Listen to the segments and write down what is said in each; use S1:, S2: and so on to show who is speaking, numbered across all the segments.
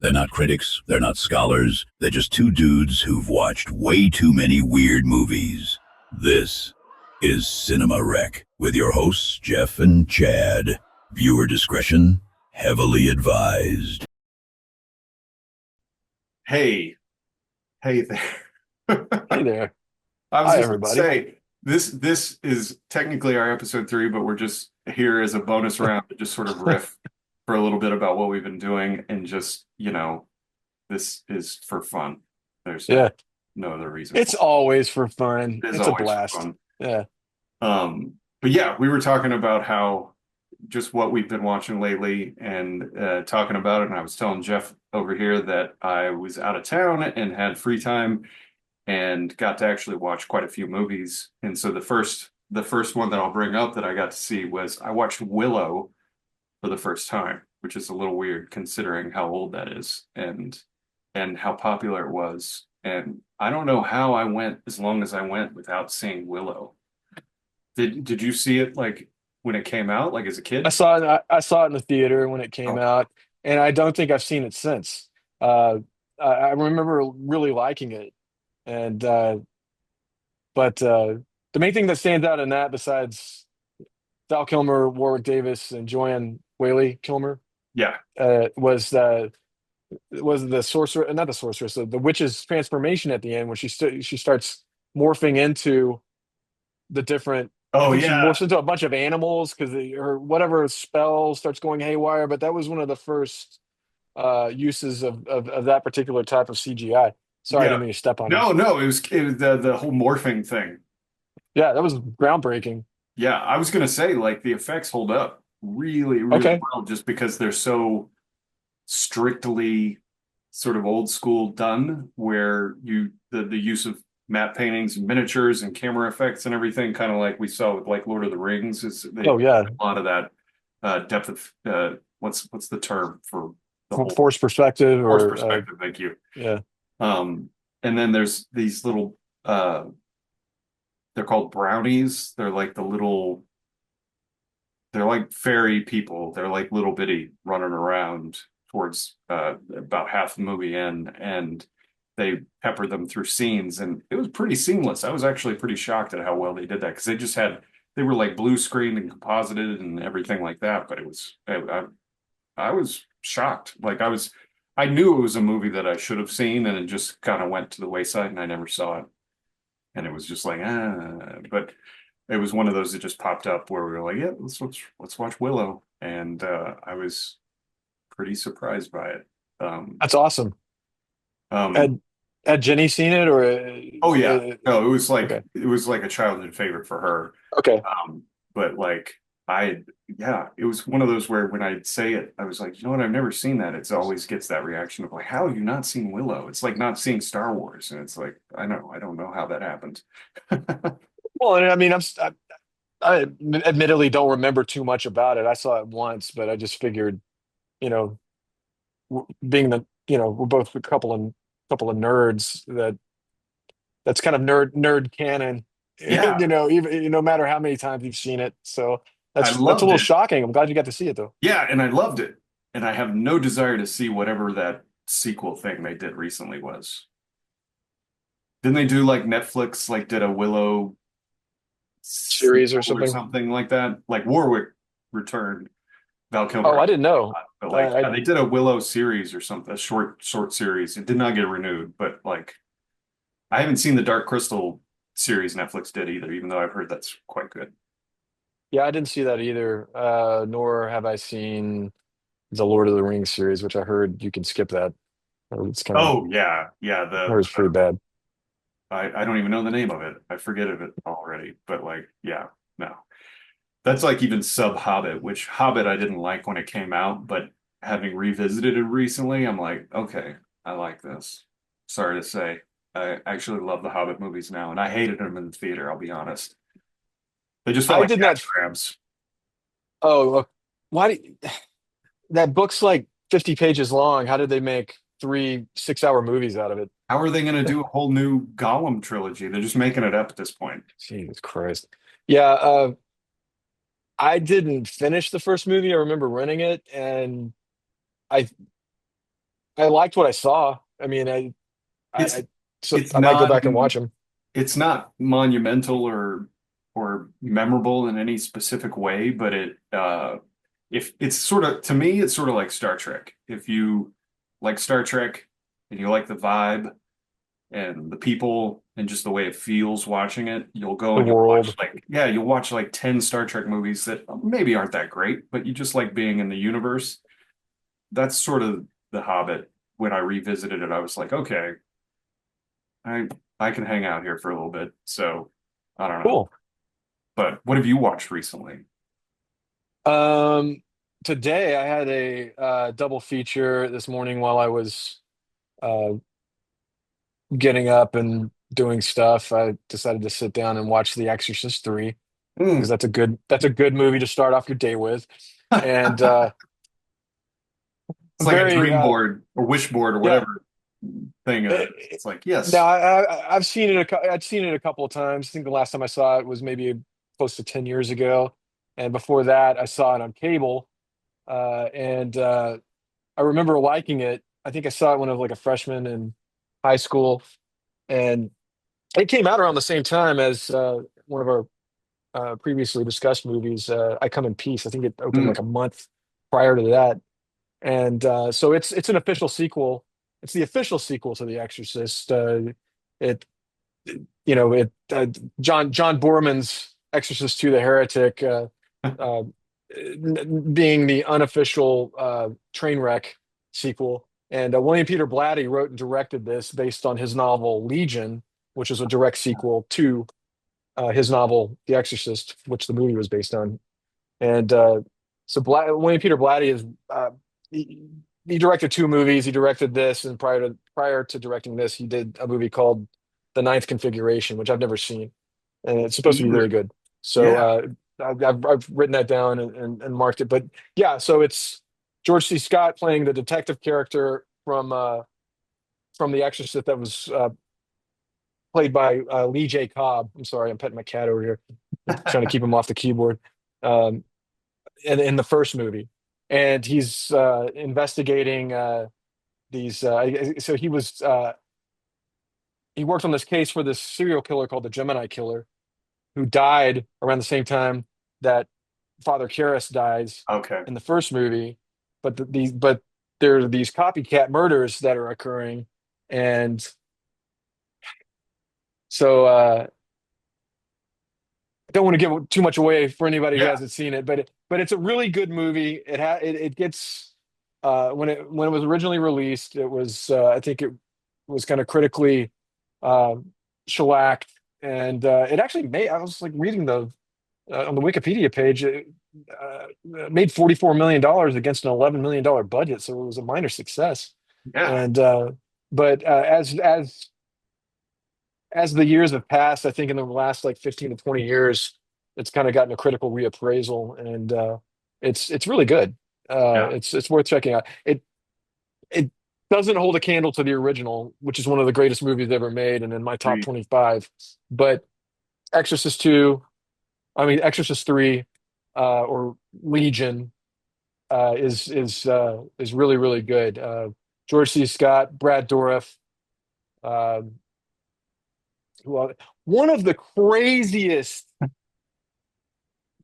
S1: They're not critics, they're not scholars, they're just two dudes who've watched way too many weird movies. This is Cinemawreck with your hosts, Jeff and Chad. Viewer discretion heavily advised.
S2: Hey, hey there.
S3: Hey there.
S2: I was
S3: Hi,
S2: just gonna
S3: everybody.
S2: say this is technically our episode 3, but we're just here as a bonus round to just sort of riff for a little bit about what we've been doing and just, this is for fun. There's
S3: Yeah,
S2: no other reason
S3: it's
S2: for
S3: always for fun.
S2: it. It is
S3: It's a
S2: always for
S3: blast.
S2: fun.
S3: Yeah.
S2: But yeah, we were talking about how just what we've been watching lately and talking about it. And I was telling Jeff over here that I was out of town and had free time and got to actually watch quite a few movies. And so the first one that I'll bring up that I got to see was I watched Willow for the first time, which is a little weird considering how old that is and how popular it was. And I don't know how I went as long as I went without seeing Willow. Did you see it like when it came out, like as a
S3: I
S2: kid?
S3: saw I saw it in the theater when it came
S2: Okay.
S3: out, and I don't think I've seen it since. Uh, I remember really liking it, and but the main thing that stands out in that, besides Val Kilmer, Warwick Davis, and Joanne Whaley Kilmer,
S2: Yeah.
S3: was the sorcerer, not the sorceress, the witch's transformation at the end when she starts morphing into the different. I
S2: Oh
S3: think she
S2: yeah.
S3: morphs into a bunch of animals because her whatever spell starts going haywire. But that was one of the first uses of that particular type of CGI. Sorry, I
S2: Yeah.
S3: didn't mean to step on you.
S2: No, it was the whole morphing thing.
S3: Yeah, that was groundbreaking.
S2: Yeah, I was gonna say like the effects hold up really, really
S3: Okay.
S2: well just because they're so strictly sort of old school done, where the use of matte paintings and miniatures and camera effects and everything, kind of like we saw with like Lord of the Rings, is they
S3: Oh yeah,
S2: a lot of that depth of what's the term for the whole
S3: force perspective
S2: force
S3: or
S2: perspective? Thank you.
S3: yeah.
S2: Um, and then there's these little they're called brownies. They're like fairy people. They're like little bitty running around towards about half the movie in, and they pepper them through scenes, and it was pretty seamless. I was actually pretty shocked at how well they did that because they were like blue screened and composited and everything like that. But I was shocked. I knew it was a movie that I should have seen, and it just kind of went to the wayside, and I never saw it. And it was just like, but it was one of those that just popped up where we were like, yeah, let's watch Willow, and I was pretty surprised by it. Um,
S3: That's awesome.
S2: um,
S3: Had had Jenny seen it or
S2: oh yeah, no,
S3: okay,
S2: it was like a childhood favorite for her.
S3: okay.
S2: But like yeah, it was one of those where when I'd say it, I was like, you know what, I've never seen that. It's always gets that reaction of like, how have you not seen Willow? It's like not seeing Star Wars, and it's like, I don't know how that happened.
S3: Well, and I mean, I admittedly don't remember too much about it. I saw it once, but I just figured, you know, being we're both a couple of nerds that's kind of nerd canon,
S2: Yeah,
S3: even no matter how many times you've seen it. So
S2: I
S3: that's a
S2: loved
S3: little
S2: it.
S3: shocking. I'm glad you got to see it though.
S2: Yeah, and I loved it. And I have no desire to see whatever that sequel thing they did recently was. Didn't they do like Netflix like did a Willow
S3: Series or
S2: sequel or
S3: something.
S2: something like that? Like Warwick returned, Val
S3: Oh,
S2: Kilmer,
S3: I didn't know.
S2: but
S3: I,
S2: like
S3: I
S2: yeah, they did a Willow series or something, a short series. It did not get renewed, but like I haven't seen the Dark Crystal series Netflix did either, even though I've heard that's quite good.
S3: yeah, I didn't see that either. Nor have I seen the Lord of the Rings series, which I heard you can skip that. It's kind of
S2: Oh yeah, yeah.
S3: I heard it's pretty bad.
S2: I don't even know the name of it. I forget of it already. But like, yeah, no. That's like even sub Hobbit, which Hobbit I didn't like when it came out, but having revisited it recently, I'm like, okay, I like this. Sorry to say, I actually love the Hobbit movies now, and I hated them in the theater, I'll be honest. They just felt
S3: I
S2: like
S3: did
S2: cash
S3: not.
S2: grabs.
S3: Oh, why? That book's like 50 pages long. How did they make three 6-hour movies out of it?
S2: How are they going to do a whole new Gollum trilogy? They're just making it up at this point.
S3: Jesus Christ. Yeah, I didn't finish the first movie. I remember renting it, and I I liked what I saw. I mean,
S2: It's
S3: I so
S2: it's
S3: I might go
S2: not
S3: back and watch them.
S2: it's not monumental or memorable in any specific way, but if it's sort of to me, it's sort of like Star Trek. If you like Star Trek and you like the vibe and the people and just the way it feels watching it, you'll go
S3: The
S2: and you'll watch
S3: world.
S2: like yeah, you'll watch like 10 Star Trek movies that maybe aren't that great, but you just like being in the universe. That's sort of The Hobbit. When I revisited it, I was like, okay, I I can hang out here for a little bit. So I don't know.
S3: Cool.
S2: But what have you watched recently?
S3: Um, Today I had a double feature this morning while I was uh, getting up and doing stuff. I decided to sit down and watch The Exorcist 3 because
S2: Mm.
S3: that's a good movie to start off your day with. And
S2: It's
S3: I'm
S2: like a
S3: very
S2: dream board or wish board or
S3: yeah.
S2: whatever thing it is. It's like,
S3: Now
S2: yes.
S3: I've seen it. I'd seen it a couple of times. I think the last time I saw it was maybe close to 10 years ago, and before that I saw it on cable. And I remember liking it. I think I saw it when I was like a freshman in high school, and it came out around the same time as one of our previously discussed movies, I Come in Peace. I think it opened
S2: Mm.
S3: like a month prior to that, and so it's an official sequel. It's the official sequel to The Exorcist. It it John Borman's Exorcist II: The Heretic, uh, being the unofficial train wreck sequel. And William Peter Blatty wrote and directed this based on his novel Legion, which is a direct sequel to his novel The Exorcist, which the movie was based on. And so William Peter Blatty is he directed two movies. He directed this, and prior to directing this, he did a movie called The Ninth Configuration, which I've never seen, and it's supposed to be really
S2: Either.
S3: good. So
S2: Yeah.
S3: I've written that down and marked it. But yeah, so it's George C. Scott playing the detective character from The Exorcist that was played by Lee J. Cobb. I'm sorry, I'm petting my cat over here, trying to keep him off the keyboard. Um, in the first movie, and he's investigating these. So he worked on this case for this serial killer called the Gemini Killer, who died around the same time that Father Karras dies
S2: Okay.
S3: in the first movie. But there are these copycat murders that are occurring, and so I don't want to give too much away for anybody who
S2: Yeah.
S3: hasn't seen it, but it's a really good movie. It gets when it was originally released, it was I think it was kind of critically uh, shellacked, and it actually made. I was like reading the on the Wikipedia page. It made $44 million against an $11 million budget, so it was a minor success.
S2: Yeah.
S3: And but as the years have passed, I think in the last like 15 to 20 years, it's kind of gotten a critical reappraisal, and it's really good.
S2: Yeah.
S3: It's worth checking out. It doesn't hold a candle to the original, which is one of the greatest movies ever made, and in my top
S2: Agreed.
S3: 25. But Exorcist 2, I mean Exorcist 3, or Legion, is really really good. George C. Scott, Brad Dourif. Um, well, one of the craziest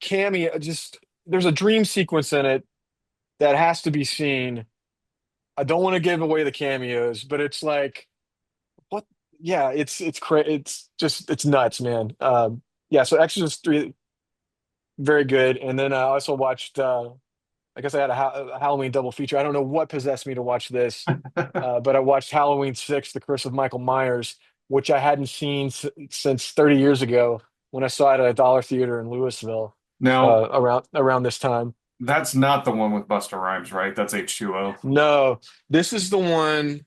S3: cameo, just there's a dream sequence in it that has to be seen. I don't want to give away the cameos, but it's like what? Yeah, it's just it's nuts, man. Yeah, so Exorcist 3, very good. And then I also watched I guess I had a Halloween double feature. I don't know what possessed me to watch this, but I watched Halloween 6, The Curse of Michael Myers, which I hadn't seen since 30 years ago when I saw it at a dollar theater in Louisville
S2: Now,
S3: around this time.
S2: that's not the one with Busta Rhymes, right? That's H2O.
S3: No, this is the one.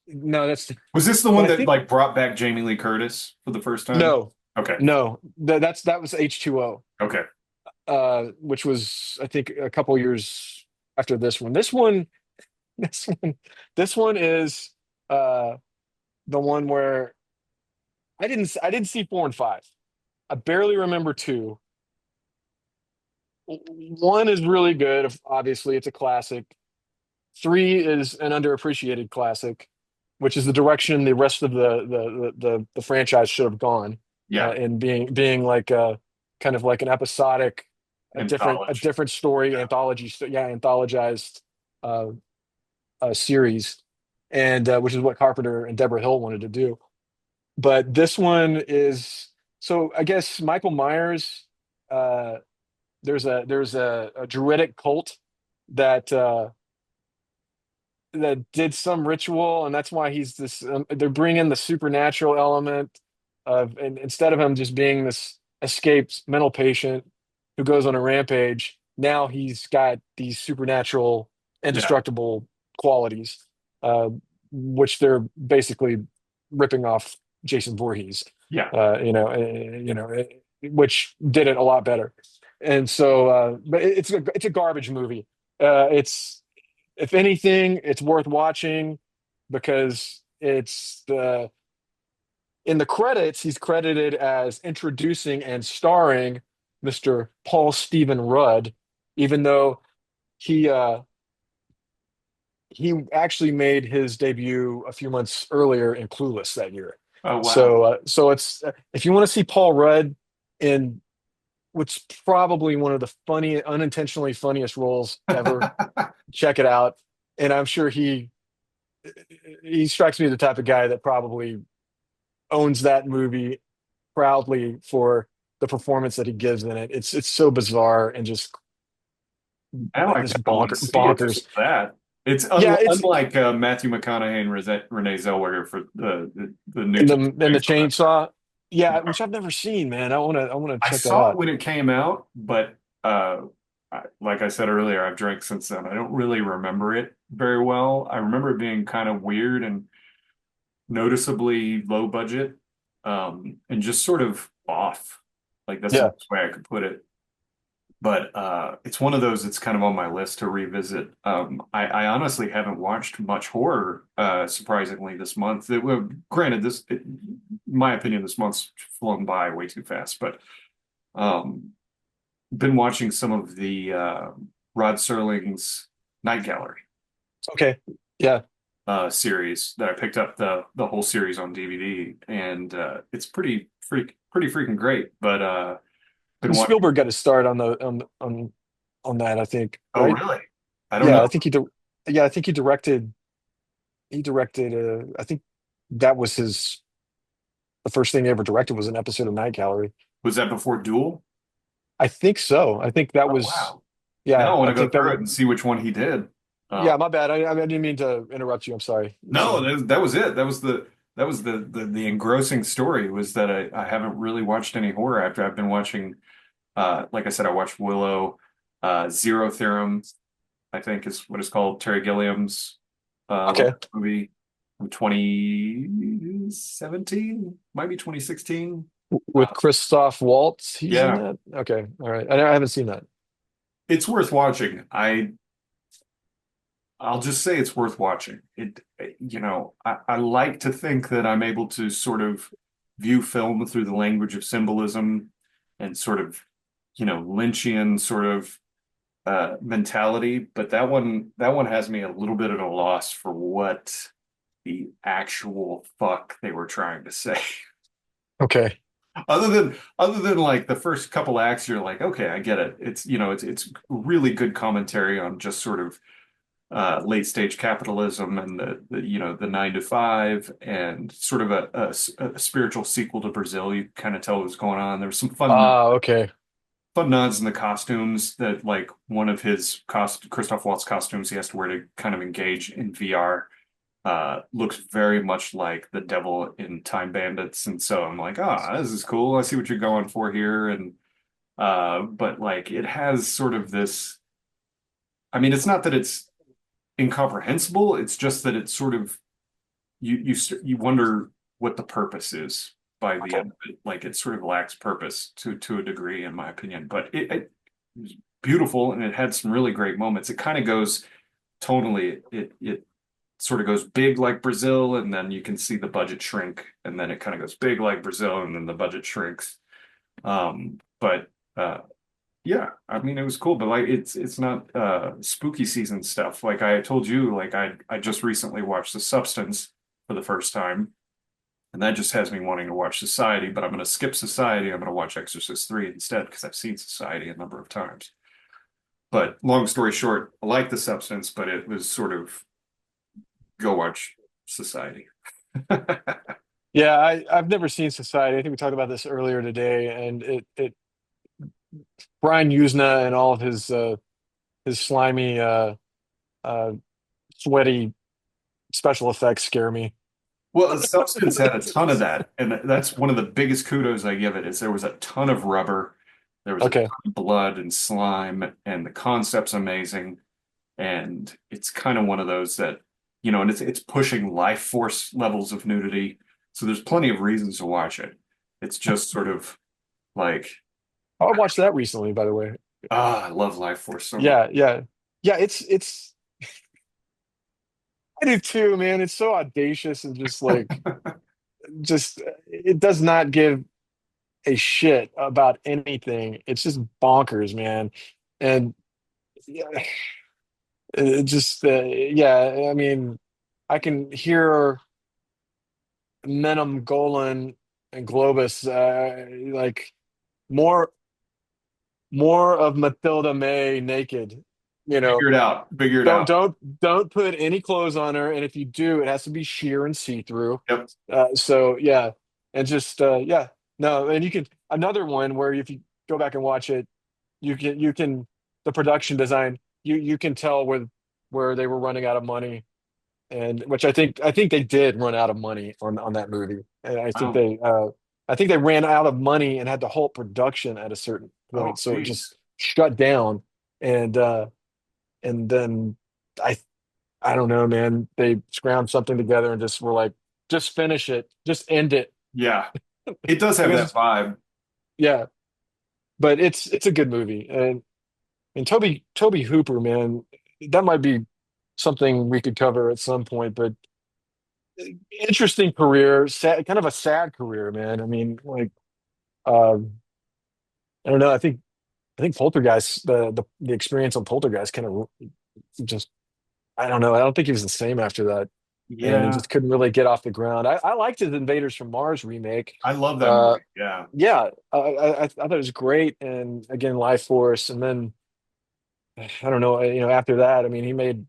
S3: No,
S2: Was this the
S3: but
S2: one
S3: I
S2: that
S3: think
S2: like brought back Jamie Lee Curtis for the first time?
S3: no,
S2: Okay.
S3: no, that was H2O,
S2: Okay.
S3: which was I think a couple years after this one. This one, this one is uh, the one where I didn't see 4 and 5. I barely remember 2. One is really good. Obviously, it's a classic. 3 is an underappreciated classic, which is the direction the rest of the franchise should have gone,
S2: Yeah,
S3: in being like a kind of like an episodic, a
S2: anthology.
S3: different story,
S2: Yeah.
S3: anthology, yeah, anthologized uh, series, and which is what Carpenter and Deborah Hill wanted to do. But this one is, so I guess Michael Myers. Uh, there's a druidic cult that that did some ritual, and that's why he's this. They're bringing the supernatural element of, and instead of him just being this escaped mental patient who goes on a rampage, now he's got these supernatural,
S2: Yeah.
S3: indestructible qualities, uh, which they're basically ripping off Jason Voorhees.
S2: Yeah.
S3: Which did it a lot better. And so, but it's a garbage movie. It's, if anything, it's worth watching because it's the in the credits, he's credited as introducing and starring Mr. Paul Stephen Rudd, even though he uh he actually made his debut a few months earlier in Clueless that year.
S2: Oh wow.
S3: So it's, if you want to see Paul Rudd in what's probably one of the unintentionally funniest roles ever, check it out. And I'm sure he strikes me as the type of guy that probably owns that movie proudly for the performance that he gives in it. It's so bizarre and just
S2: Now I kind
S3: just
S2: of want to see it just
S3: bonkers.
S2: for that. It's
S3: Yeah, it's
S2: unlike Matthew McConaughey and Renee Zellweger for the new
S3: in the
S2: Chainsaw Massacre.
S3: chainsaw. Yeah, which I've never seen, man. I want to
S2: I
S3: check that
S2: saw it
S3: out.
S2: when it came out, but like I said earlier, I've drank since then. I don't really remember it very well. I remember it being kind of weird and noticeably low budget, and just sort of off. Like that's the
S3: Yeah.
S2: best way I could put it. But it's one of those that's kind of on my list to revisit. I honestly haven't watched much horror, surprisingly, this month. Well, granted, in my opinion, this month's flown by way too fast. But um, been watching some of the Rod Serling's Night Gallery
S3: Okay. Yeah.
S2: series that I picked up the whole series on DVD, and it's pretty freaking great. But been watching.
S3: Spielberg got his start on that, I think,
S2: Oh,
S3: right?
S2: really? I don't
S3: Yeah,
S2: know.
S3: I think yeah, I think he directed I think that was his the first thing he ever directed was an episode of Night Gallery.
S2: Was that before Duel?
S3: I think so. I think that
S2: Oh,
S3: was,
S2: wow. Now I
S3: yeah,
S2: want
S3: I
S2: to go
S3: think that
S2: through
S3: was,
S2: it and see which one he did.
S3: yeah,
S2: Um,
S3: my bad. I didn't mean to interrupt you. I'm sorry.
S2: no, that was it. That was the engrossing story was that I haven't really watched any horror after I've been watching like I said, I watched Willow, Zero Theorem, I think is what it's called, Terry Gilliam's
S3: Okay.
S2: movie from 2017, might be 2016.
S3: With Christoph Waltz, he's in
S2: Yeah,
S3: that? Okay. All right. I haven't seen that.
S2: it's worth watching. I'll just say it's worth watching. I like to think that I'm able to sort of view film through the language of symbolism and sort of, Lynchian sort of mentality, but that one has me a little bit at a loss for what the actual fuck they were trying to say.
S3: Okay.
S2: Other than like the first couple acts, you're like, okay, I get it. It's really good commentary on just sort of late stage capitalism and the 9 to 5 and sort of a spiritual sequel to Brazil. You kind of tell what's going on. There was some
S3: Okay.
S2: fun nods in the costumes that like one of his Christoph Waltz costumes he has to wear to kind of engage in VR looks very much like the devil in Time Bandits. And so I'm like, this is cool. I see what you're going for here. And but like it has sort of this, I mean, it's not that it's incomprehensible, it's just that it's sort of you wonder what the purpose is by the
S3: Okay.
S2: end of it. Like it sort of lacks purpose to a degree, in my opinion. But it was beautiful and it had some really great moments. It kind of goes tonally, it sort of goes big like Brazil, and then you can see the budget shrink, and then it kind of goes big like Brazil, and then the budget shrinks. But Yeah, I mean it was cool, but like it's not spooky season stuff. Like I told you, like I just recently watched The Substance for the first time, and that just has me wanting to watch Society, but I'm gonna skip Society. I'm gonna watch Exorcist 3 instead because I've seen Society a number of times. But long story short, I like The Substance, but it was sort of go watch Society.
S3: Yeah, I've never seen Society. I think we talked about this earlier today, and it Brian Usna and all of his slimy uh sweaty special effects scare me.
S2: Well, The Substance had a ton of that, and that's one of the biggest kudos I give it is there was a ton of rubber, there was a ton
S3: Okay.
S2: of blood and slime, and the concept's amazing. And it's kind of one of those that, and it's pushing life force levels of nudity. So there's plenty of reasons to watch it. It's just sort of like,
S3: I watched that recently, by the way.
S2: I love life force so much.
S3: Yeah, yeah. Yeah, it's I do too, man. It's so audacious and just like just it does not give a shit about anything. It's just bonkers, man. And yeah, it just yeah, I mean, I can hear Menem, Golan, and Globus like more more of Matilda May naked, you know.
S2: Figure it out. Figure it
S3: Don't
S2: out.
S3: don't don't put any clothes on her, and if you do, it has to be sheer and see-through.
S2: Yep.
S3: So yeah, and just yeah, no, and you can another one where if you go back and watch it, you can the production design you can tell where they were running out of money, and which I think they did run out of money on that movie, and
S2: Wow.
S3: I think they ran out of money and had to halt production at a certain
S2: Oh,
S3: point, so it
S2: geez.
S3: just shut down, and and then. I I don't know, man. They scrounged something together and just were like, just finish it, just end it.
S2: Yeah. It does have
S3: Because
S2: that vibe.
S3: yeah, but it's a good movie. And Toby Hooper, man, that might be something we could cover at some point, but interesting career, sad, kind of a sad career, man. I mean, like um I don't know, I think Poltergeist, the experience on Poltergeist kind of just I don't know. I don't think he was the same after that. And he
S2: Yeah.
S3: just couldn't really get off the ground. I liked his Invaders from Mars remake.
S2: I love that
S3: Uh,
S2: movie. Yeah.
S3: yeah, I thought it was great. And again, Life Force. And then I don't know, after that, I mean, he made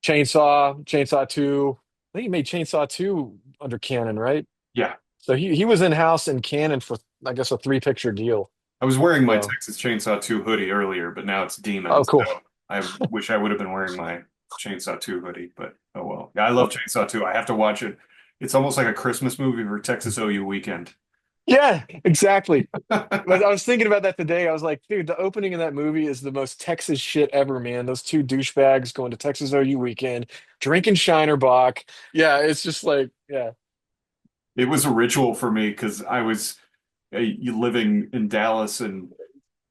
S3: Chainsaw 2. I think he made Chainsaw 2 under Canon, right?
S2: Yeah.
S3: So he was in house in Canon for I guess a three picture deal.
S2: I was wearing my
S3: So
S2: Texas Chainsaw 2 hoodie earlier, but now it's
S3: oh,
S2: Demons.
S3: cool.
S2: So I wish I would have been wearing my Chainsaw 2 hoodie, but oh well. Yeah, I love Chainsaw 2. I have to watch it. It's almost like a Christmas movie for Texas OU weekend.
S3: Yeah, exactly. But I was thinking about that today. I was like, dude, the opening of that movie is the most Texas shit ever, man. Those two douchebags going to Texas OU weekend, drinking Shiner Bock. Yeah, it's just like, yeah,
S2: It was a ritual for me because I was living in Dallas and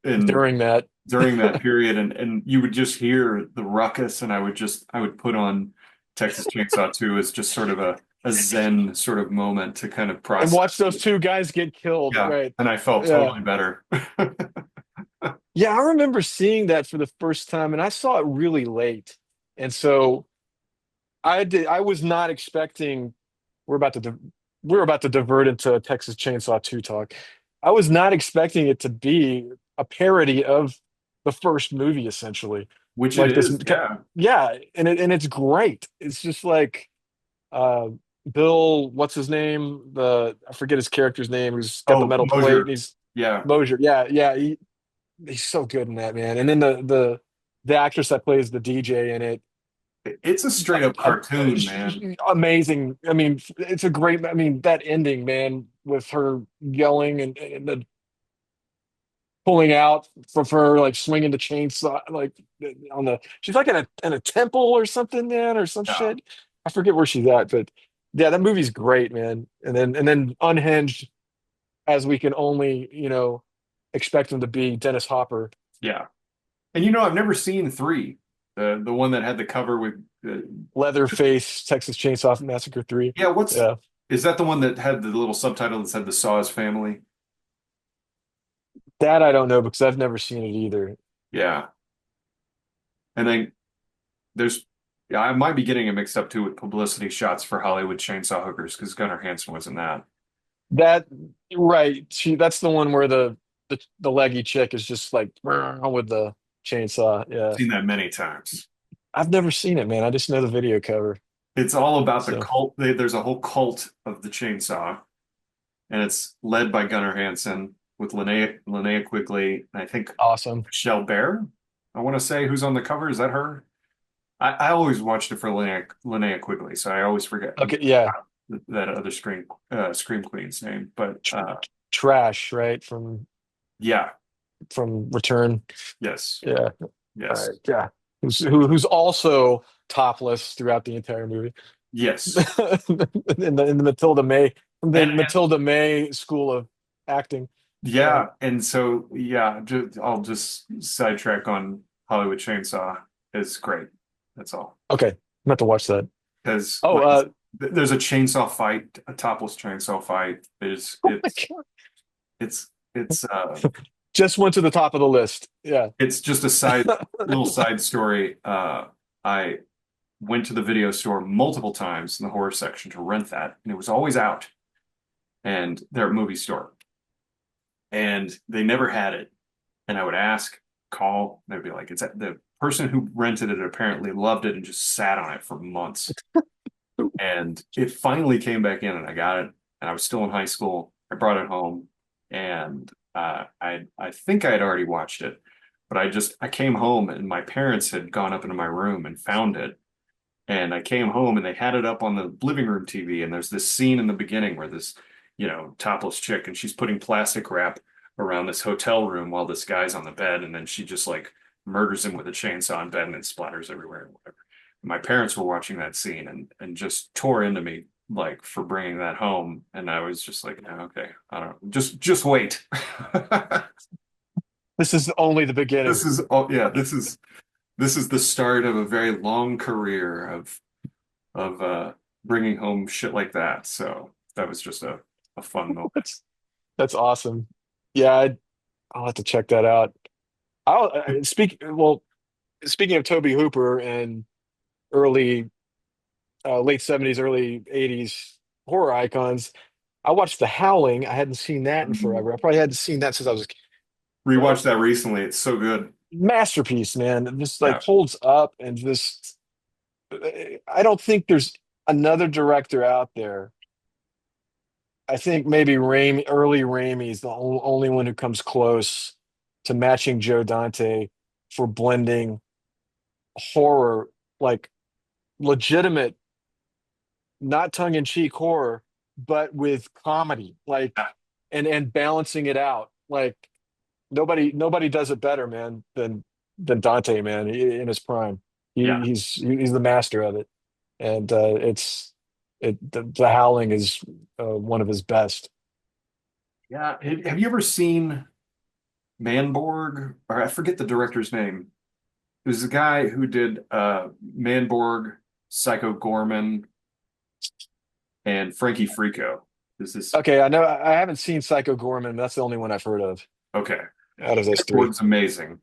S3: during that.
S2: during that period and you would just hear the ruckus and I would put on Texas Chainsaw 2 as just sort of a zen sort of moment to kind of
S3: And
S2: process.
S3: watch those two guys get killed.
S2: Yeah,
S3: Right.
S2: and I felt
S3: Yeah.
S2: totally better.
S3: Yeah, I remember seeing that for the first time, and I saw it really late. And so I was not expecting we're about to we're about to divert into Texas Chainsaw 2 talk. I was not expecting it to be a parody of the first movie, essentially.
S2: Which it
S3: Like this,
S2: is, yeah.
S3: yeah, and it's great. It's just like uh, Bill, what's his name? I forget his character's name. Who's got the
S2: Oh,
S3: metal plate and
S2: Mosier.
S3: he's
S2: Yeah.
S3: Mosier. Yeah, yeah, he's so good in that, man. And then the actress that plays the DJ in it,
S2: It's a straight up cartoon, man.
S3: amazing. I mean, it's a great. I mean, that ending, man, with her yelling and the pulling out from her, like swinging the chainsaw, like on the. She's like in a temple or something, man, or some
S2: Yeah.
S3: shit. I forget where she's at, but yeah, that movie's great, man. And then Unhinged, as we can only expect him to be, Dennis Hopper.
S2: Yeah. And I've never seen 3. The one that had the cover with
S3: Leatherface, Texas Chainsaw Massacre 3.
S2: yeah,
S3: Yeah.
S2: is that the one that had the little subtitle that said the Saws family?
S3: That I don't know because I've never seen it either.
S2: Yeah. And then there's, yeah, I might be getting it mixed up too with publicity shots for Hollywood Chainsaw Hookers because Gunnar Hansen was in that.
S3: That right. That's the one where the leggy chick is just like with the chainsaw. Yeah.
S2: Seen that many times.
S3: I've never seen it, man. I just know the video cover.
S2: It's all about the
S3: So
S2: cult. There's a whole cult of the chainsaw, and it's led by Gunnar Hansen with Linnea Quigley, and I think
S3: awesome.
S2: Michelle Bear. I want to say who's on the cover. Is that her? I always watched it for Linnea Quigley, so I always forget
S3: Okay, yeah.
S2: that other Scream Queen's name. But
S3: Tr Trash, right?
S2: yeah,
S3: From Return.
S2: yes,
S3: Yeah. All
S2: yes,
S3: right. Yeah. Who's also topless throughout the entire movie.
S2: yes.
S3: In the Matilda May, the
S2: And
S3: Matilda May school of acting. Yeah.
S2: yeah, and so yeah, I'll just sidetrack on Hollywood Chainsaw is great. That's all.
S3: Okay. I'm about to watch that.
S2: Because
S3: Oh,
S2: like there's a chainsaw fight, a topless chainsaw fight. There's
S3: oh my God.
S2: it's
S3: Just went to the top of the list. Yeah.
S2: it's just a little side story. I went to the video store multiple times in the horror section to rent that, and it was always out. And they're a movie store, and they never had it. And I would ask, call, and they'd be like, "It's at the person who rented it apparently loved it and just sat on it for months." And it finally came back in, and I got it. And I was still in high school. I brought it home, and I think I had already watched it, but I came home, and my parents had gone up into my room and found it. And I came home, and they had it up on the living room TV. And there's this scene in the beginning where this, topless chick, and she's putting plastic wrap around this hotel room while this guy's on the bed, and then she just like murders him with a chainsaw in bed, and it splatters everywhere and whatever. My parents were watching that scene and just tore into me like for bringing that home, and I was just like, "Oh, okay, I don't know, just wait."
S3: This is only the beginning.
S2: This is oh yeah, this is the start of a very long career of bringing home shit like that. So that was just a fun moment.
S3: That's awesome. Yeah, I'll have to check that out. I'll well, speaking of Toby Hooper and early late 70s, early 80s horror icons, I watched The Howling. I hadn't seen that in forever. I probably hadn't seen that since I was
S2: Rewatched that recently. It's so good.
S3: masterpiece, man. It just like
S2: Yeah.
S3: holds up and just I don't think there's another director out there. I think maybe early Raimi is the only one who comes close to matching Joe Dante for blending horror, like legitimate, not tongue-in-cheek horror, but with comedy, like and balancing it out. Like nobody does it better, man, than Dante, man, in his prime.
S2: Yeah.
S3: He's the master of it, and the Howling is one of his best.
S2: Yeah. Have you ever seen Manborg? Or I forget the director's name. It was the guy who did Manborg, Psycho Gorman, and Frankie Frico. Is this
S3: Okay, I know I haven't seen Psycho Gorman. That's the only one I've heard of
S2: okay?
S3: out of those three.
S2: Manborg's amazing.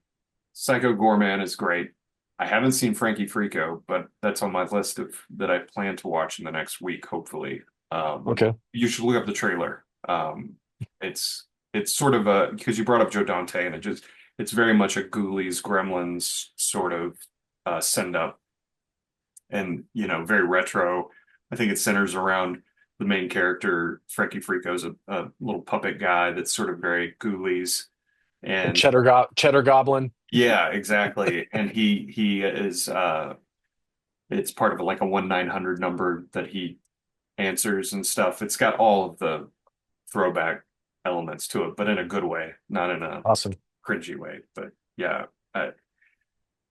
S2: Psycho Gorman is great. I haven't seen Frankie Frico, but that's on my list of that I plan to watch in the next week, hopefully.
S3: Okay,
S2: You should look up the trailer. It's it's sort of a because you brought up Joe Dante, and it's very much a Ghoulies Gremlins sort of send up, and very retro. I think it centers around the main character. Frankie Frico's a little puppet guy that's sort of very Ghoulies,
S3: and
S2: and
S3: Cheddar Goblin.
S2: yeah, exactly. And he is it's part of like a 1-900 number that he answers and stuff. It's got all of the throwback elements to it, but in a good way, not in a
S3: Awesome.
S2: cringy way. But yeah,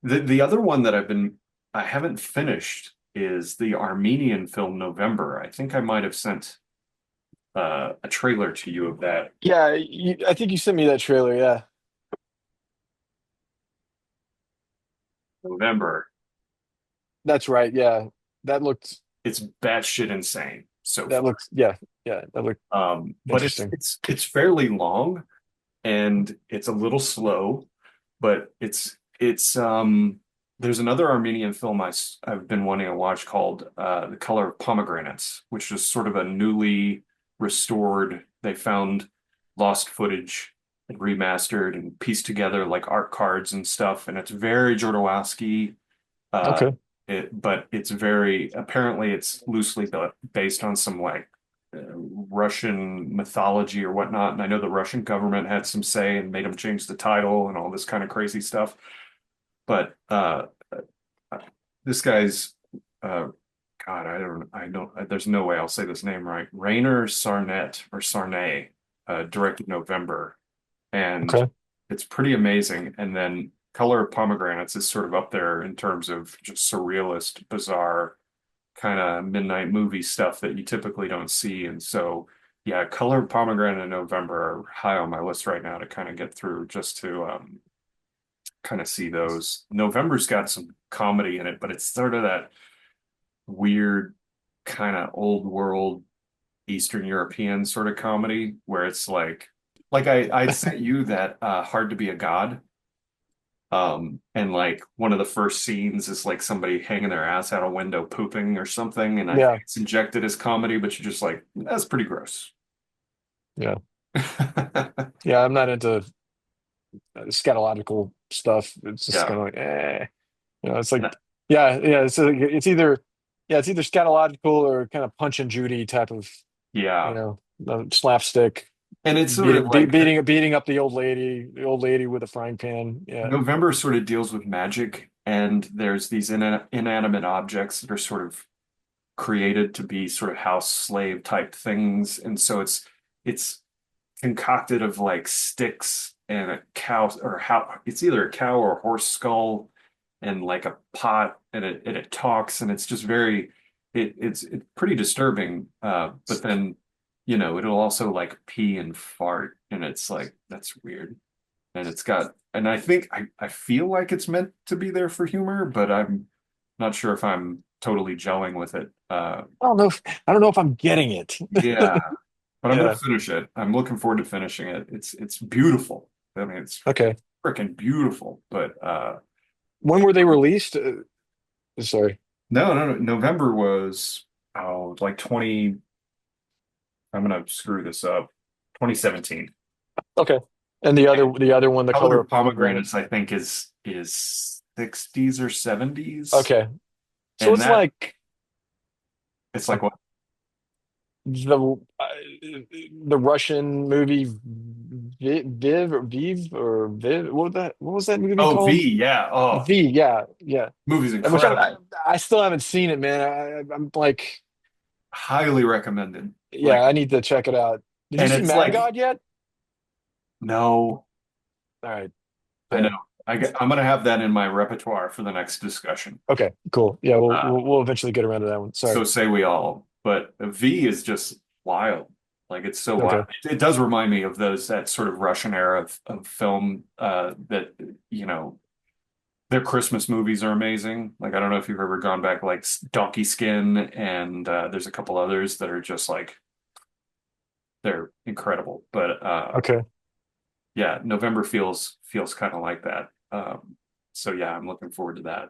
S2: the other one that I haven't finished is the Armenian film November. I think I might have sent a trailer to you of that.
S3: Yeah, I think you sent me that trailer. Yeah,
S2: November.
S3: that's right. Yeah, that looked
S2: It's batshit insane so
S3: that
S2: far.
S3: looked yeah, yeah, that looked
S2: But
S3: interesting.
S2: it's fairly long, and it's a little slow, but it's there's another Armenian film I've been wanting to watch called The Color of Pomegranates, which is sort of a newly restored. They found lost footage and remastered and pieced together like art cards and stuff, and it's very Jodorowsky. Uh,
S3: Okay.
S2: but it's very apparently it's loosely based on some like Russian mythology or whatnot. And I know the Russian government had some say and made them change the title and all this kind of crazy stuff. But this guy's uh, God, I don't, there's no way I'll say this name right. Rainer Sarnet or Sarnay, directed November, and
S3: Okay.
S2: it's pretty amazing. And then Color of Pomegranates is sort of up there in terms of just surrealist, bizarre kind of midnight movie stuff that you typically don't see. And so, yeah, Color of Pomegranate and November are high on my list right now to kind of get through just to kind of see those. November's got some comedy in it, but it's sort of that weird kind of old world Eastern European sort of comedy where it's like I'd sent you that Hard to Be a God. And like one of the first scenes is like somebody hanging their ass out a window pooping or something, and I think
S3: Yeah.
S2: it's injected as comedy, but you're just like, that's pretty gross.
S3: Yeah. Yeah. I'm not into scatological stuff. It's just
S2: Yeah.
S3: kind of like, it's like, yeah, yeah. It's either, yeah, it's either scatological or kind of Punch and Judy type of, you
S2: Yeah.
S3: know, slapstick,
S2: And it's sort of like
S3: beating up the old lady with a frying pan. Yeah.
S2: November sort of deals with magic, and there's these inanimate objects that are sort of created to be sort of house slave type things. And so it's concocted of like sticks and a cow or how it's either a cow or a horse skull and like a pot and it talks and it's just very it's pretty disturbing. But then it'll also like pee and fart and it's like that's weird. And it's got and I think I feel like it's meant to be there for humor, but I'm not sure if I'm totally gelling with it.
S3: I don't know if I'm getting it.
S2: Yeah, but I'm gonna
S3: Yeah.
S2: finish it. I'm looking forward to finishing it. It's beautiful. I mean, it's
S3: Okay.
S2: freaking beautiful. But
S3: When were they released? Sorry.
S2: no. November was like 20. I'm gonna screw this up. 2017.
S3: Okay. And the other one, The
S2: Color
S3: Color
S2: of
S3: of Pomegranate.
S2: Pomegranates, I think is 60s or 70s,
S3: Okay. So
S2: and
S3: it's
S2: that
S3: like
S2: it's
S3: uh,
S2: like what?
S3: the Russian movie Viv. What was that movie
S2: Oh, V,
S3: called?
S2: yeah. Oh,
S3: V. Yeah. Yeah.
S2: movie's
S3: Which
S2: incredible.
S3: I still haven't seen it, man. I'm like,
S2: Highly recommended.
S3: yeah,
S2: Like,
S3: I need to check it out. Did you
S2: and
S3: see
S2: it's
S3: Mad
S2: like
S3: God yet?
S2: no.
S3: All right.
S2: I know.
S3: Yeah.
S2: I'm gonna have that in my repertoire for the next discussion.
S3: Okay. Cool. Yeah.
S2: Uh,
S3: We'll eventually get around to that one.
S2: so
S3: Sorry.
S2: say we all, but V is just wild. Like it's so wild.
S3: Okay.
S2: It does remind me of those that sort of Russian era of film that you know their Christmas movies are amazing. Like I don't know if you've ever gone back like Donkey Skin and there's a couple others that are just like they're incredible. But
S3: Okay.
S2: yeah, November feels kind of like that. So yeah, I'm looking forward to that.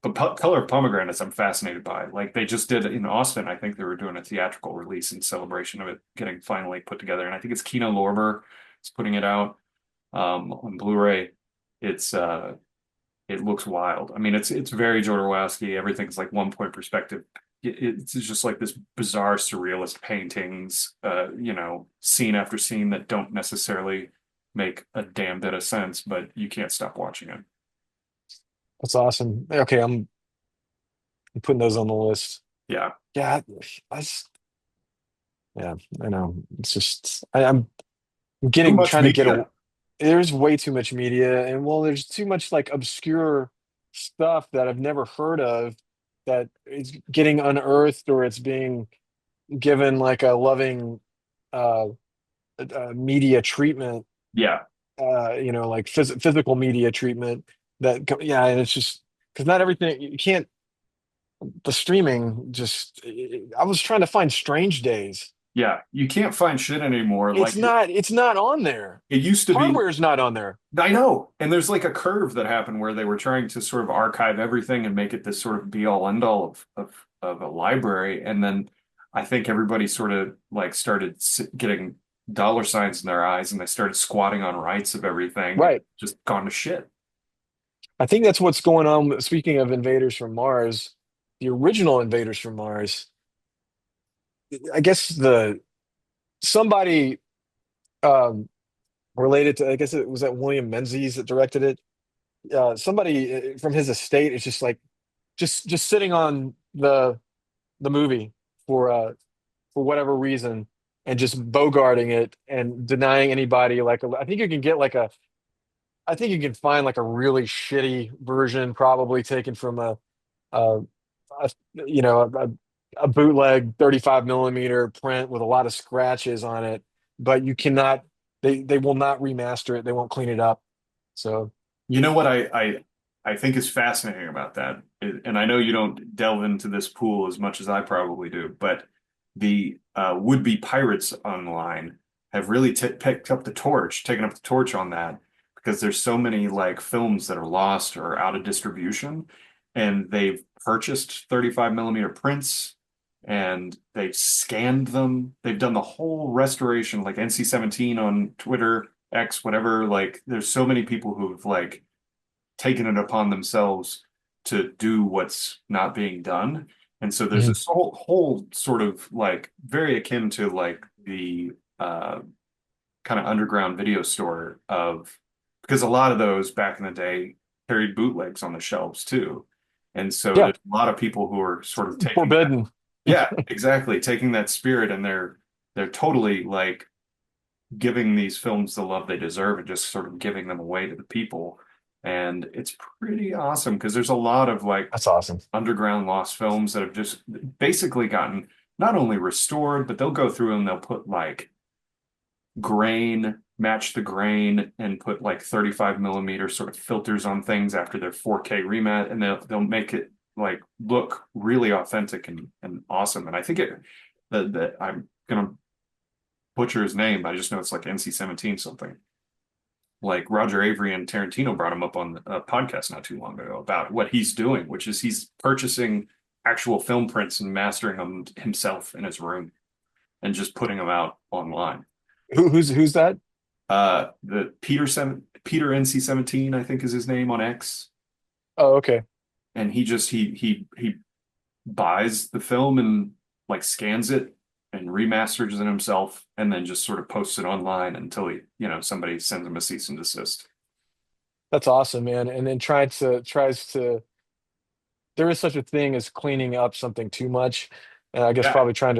S2: But Color of Pomegranates, I'm fascinated by. Like they just did in Austin. I think they were doing a theatrical release in celebration of it getting finally put together. And I think it's Kino Lorber is putting it out on Blu-ray. It's it looks wild. I mean, it's very Jodorowsky. Everything's like 1 point perspective. It's just like this bizarre surrealist paintings, scene after scene that don't necessarily make a damn bit of sense, but you can't stop watching it.
S3: That's awesome. Okay. I'm putting those on the list.
S2: Yeah,
S3: Yeah. I just, yeah, I know. It's just, I'm
S2: too much
S3: trying to get a,
S2: media.
S3: there's way too much media and well, there's too much like obscure stuff that I've never heard of that is getting unearthed or it's being given like a loving uh, media treatment,
S2: Yeah.
S3: like physical media treatment yeah, and it's just because not everything you can't the streaming just I was trying to find Strange Days.
S2: Yeah, you can't find shit anymore. Like
S3: It's not on there.
S2: it used to be.
S3: Hardware's not on there.
S2: I know. And there's like a curve that happened where they were trying to sort of archive everything and make it this sort of be all end all of a library. And then I think everybody sort of like started getting dollar signs in their eyes and they started squatting on rights of everything and
S3: Right.
S2: just gone to shit.
S3: I think that's what's going on. Speaking of Invaders from Mars, the original Invaders from Mars, I guess the somebody um related to, I guess it was that William Menzies that directed it. Somebody from his estate is just like just sitting on the movie for for whatever reason and just bogarting it and denying anybody like I think you can get like a I think you can find like a really shitty version probably taken from a, a you know a bootleg 35 millimeter print with a lot of scratches on it, but you cannot they will not remaster it. They won't clean it up. So
S2: You know what I think is fascinating about that, and I know you don't delve into this pool as much as I probably do, but the would-be pirates online have really t picked up the torch, taken up the torch on that, because there's so many like films that are lost or out of distribution, and they've purchased 35 millimeter prints and they've scanned them. They've done the whole restoration, like NC-17 on Twitter, X, whatever. Like, there's so many people who've like taken it upon themselves to do what's not being done. And so there's
S3: mhm.
S2: this whole sort of like very akin to like the kind of underground video store of because a lot of those back in the day carried bootlegs on the shelves too. And so
S3: Yeah,
S2: there's a lot of people who are sort of taking that,
S3: forbidden.
S2: yeah, exactly, taking that spirit and they're totally like giving these films the love they deserve and just sort of giving them away to the people. And it's pretty awesome because there's a lot of like
S3: That's awesome.
S2: underground lost films that have just basically gotten not only restored, but they'll go through and they'll put like grain, match the grain, and put like 35 millimeter sort of filters on things after their 4K remat, and they'll make it like look really authentic and awesome. And I think it the I'm gonna butcher his name, but I just know it's like NC-17 something. Like Roger Avery and Tarantino brought him up on a podcast not too long ago about what he's doing, which is he's purchasing actual film prints and mastering them himself in his room and just putting them out online.
S3: Who's that?
S2: The Peter NC-17, I think is his name on X,
S3: Oh, okay.
S2: and he buys the film and like scans it and remasters it himself, and then just sort of posts it online until somebody sends him a cease and desist.
S3: That's awesome, man. And then tries to there is such a thing as cleaning up something too much. And I guess
S2: Yeah,
S3: probably trying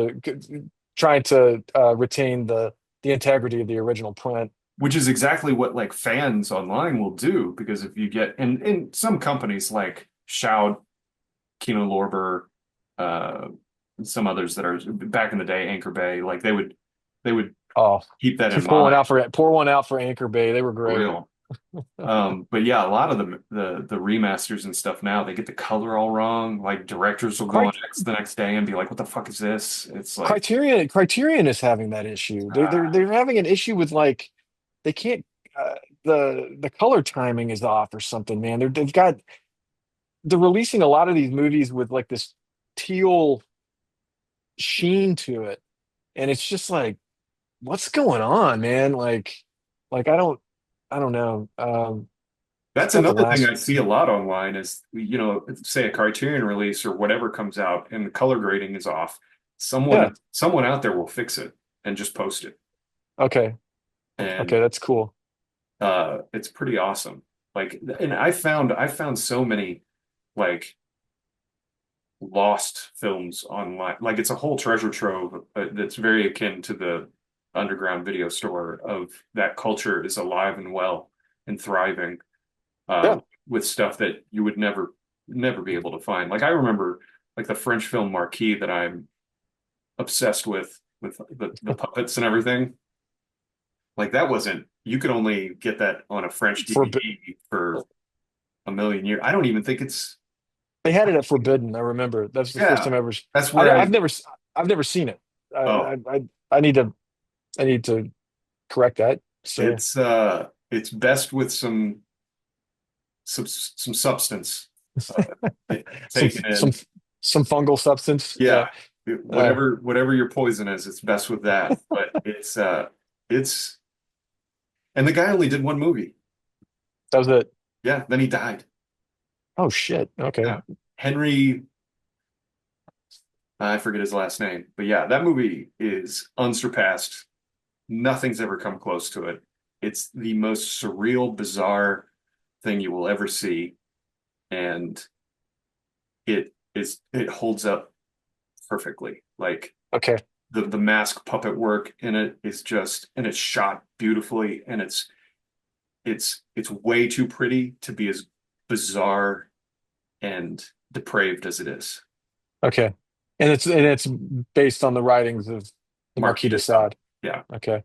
S3: to retain the integrity of the original print.
S2: which is exactly what like fans online will do because if you get in some companies like Shout, Kino Lorber, uh, and some others that are back in the day, Anchor Bay, like they would
S3: Oh,
S2: keep that in mind
S3: pour one out for Anchor Bay. They were
S2: for
S3: great.
S2: real. But yeah, a lot of the remasters and stuff now, they get the color all wrong. Like directors will go
S3: Cri
S2: on X the next day and be like, "What the fuck is this?" It's like,
S3: Criterion is having that issue.
S2: ah,
S3: They're having an issue with like they can't the color timing is off or something, man. They're releasing a lot of these movies with like this teal sheen to it. And it's just like, what's going on, man? Like I don't know.
S2: that's
S3: Got the
S2: another thing
S3: last
S2: I see a lot online is, say a Criterion release or whatever comes out and the color grading is off.
S3: Yeah,
S2: Someone out there will fix it and just post it,
S3: okay.
S2: and
S3: Okay, that's cool.
S2: it's pretty awesome. Like, and I found so many like lost films online. Like it's a whole treasure trove that's very akin to the underground video store of that culture is alive and well and thriving uh,
S3: Yeah.
S2: with stuff that you would never be able to find. Like I remember like the French film Marquis that I'm obsessed with the puppets and everything. Like that wasn't you could only get that on a French
S3: For
S2: DVD for a million years. I don't even think it's
S3: They had it at Forbidden. I remember that's the first
S2: yeah.
S3: time I ever.
S2: That's where I
S3: I've never seen it.
S2: oh
S3: I I need to I need to correct that. So
S2: It's best with some substance
S3: some
S2: taken
S3: some
S2: in.
S3: some fungal substance. Yeah.
S2: Yeah,
S3: Uh,
S2: whatever your poison is, it's best with that. But it's and the guy only did one movie.
S3: that was it.
S2: Yeah, then he died.
S3: Oh shit. Okay.
S2: Yeah. Henry, I forget his last name, but yeah, that movie is unsurpassed. Nothing's ever come close to it. It's the most surreal, bizarre thing you will ever see, and it holds up perfectly. Like
S3: Okay.
S2: the mask puppet work in it is just, and it's shot beautifully, and it's way too pretty to be as bizarre and depraved as it is.
S3: Okay. And it's based on the writings of the Marquis
S2: Marquis
S3: de
S2: de Sade,
S3: Sade.
S2: yeah,
S3: Okay. All